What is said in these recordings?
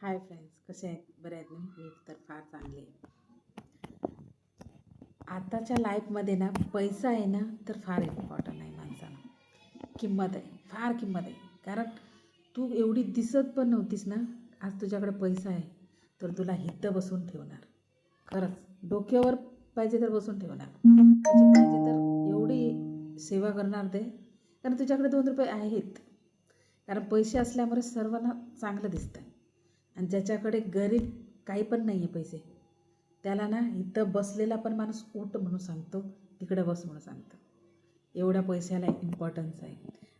Hi friends, कसे आहेत? बरे आहेत ना? मी तर फार चांगले आहे. आताच्या लाईफमध्ये ना पैसा आहे ना तर फार इम्पॉर्टंट आहे माणसाला. किंमत आहे, फार किंमत आहे. कारण तू एवढी दिसत पण नव्हतीस ना, आज तुझ्याकडे पैसा आहे तर तुला हितं बसून ठेवणार. खरंच डोक्यावर पाहिजे तर बसून ठेवणार. म्हणजे पाहिजे तर एवढी सेवा करणार ते, कारण तुझ्याकडे 2 रुपये आहेत. कारण पैसे असल्यामुळे सर्वांना चांगलं दिसतं. आणि ज्याच्याकडे गरीब काही पण नाही आहे पैसे, त्याला ना इथं बसलेला पण माणूस उठ म्हणून सांगतो, तिकडे बस म्हणून सांगतो. एवढ्या पैशाला इम्पॉर्टन्स आहे.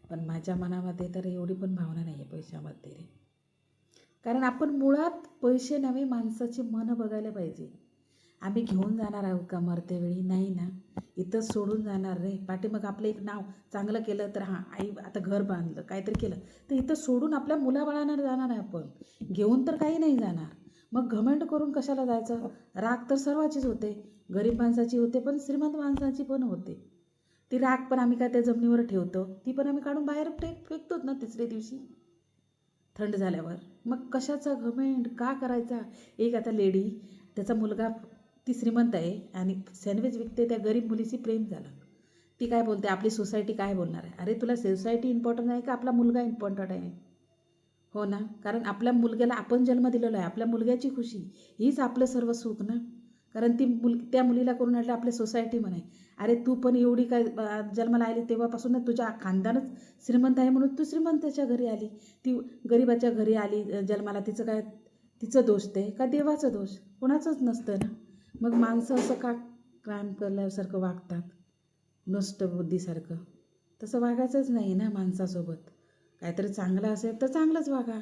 पण माझ्या मनामध्ये तर एवढी पण भावना नाही आहे पैशामध्ये रे. कारण आपण मुळात पैसे नव्हे, माणसाची मनं बघायला पाहिजे. आम्ही घेऊन जाणार आहोत का मरतेवेळी? नाही ना. इथं सोडून जाणार रे. पाठीमाग आपलं एक नाव चांगलं केलं तर हां, आई आता घर बांधलं, काहीतरी केलं तर इथं सोडून आपल्या मुलाबाळांना जाणार आहे आपण. घेऊन तर काही नाही जाणार. मग घमंड करून कशाला जायचं? राग तर सर्वाचीच होते. गरीब माणसाची होते, पण श्रीमंत माणसाची पण होते. ती राग पण आम्ही काय त्या जमिनीवर ठेवतो? ती पण आम्ही काढून बाहेर फेकतोच ना तिसऱ्या दिवशी थंड झाल्यावर. मग कशाचा घमेंड का करायचा? एक आता लेडी, त्याचा मुलगा ती श्रीमंत आहे आणि सँडविच विकते, त्या गरीब मुलीशी प्रेम झालं. ती काय बोलते? आपली सोसायटी काय बोलणार आहे? अरे तुला सोसायटी इम्पॉर्टंट आहे का आपला मुलगा इम्पॉर्टंट आहे? हो ना. कारण आपल्या मुलग्याला आपण जन्म दिलेला आहे, आपल्या मुलग्याची खुशी हीच आपलं सर्व सुख ना. कारण ती त्या मुलीला करून आणलं आपल्या सोसायटी म्हणे, अरे तू पण एवढी काय जन्माला आली तेव्हापासून तुझ्या खानदानच श्रीमंत आहे म्हणून तू श्रीमंताच्या घरी आली. ती गरिबाच्या घरी आली जन्माला, तिचं काय? तिचं दोष ते का देवाचं दोष? कोणाचंच नसतं ना. मग माणसं असं का क्राईम करल्यासारखं वागतात, नष्ट बुद्धीसारखं? तसं वागायचंच नाही ना माणसासोबत. काहीतरी चांगलं असेल तर चांगलंच वागा.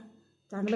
चांगलं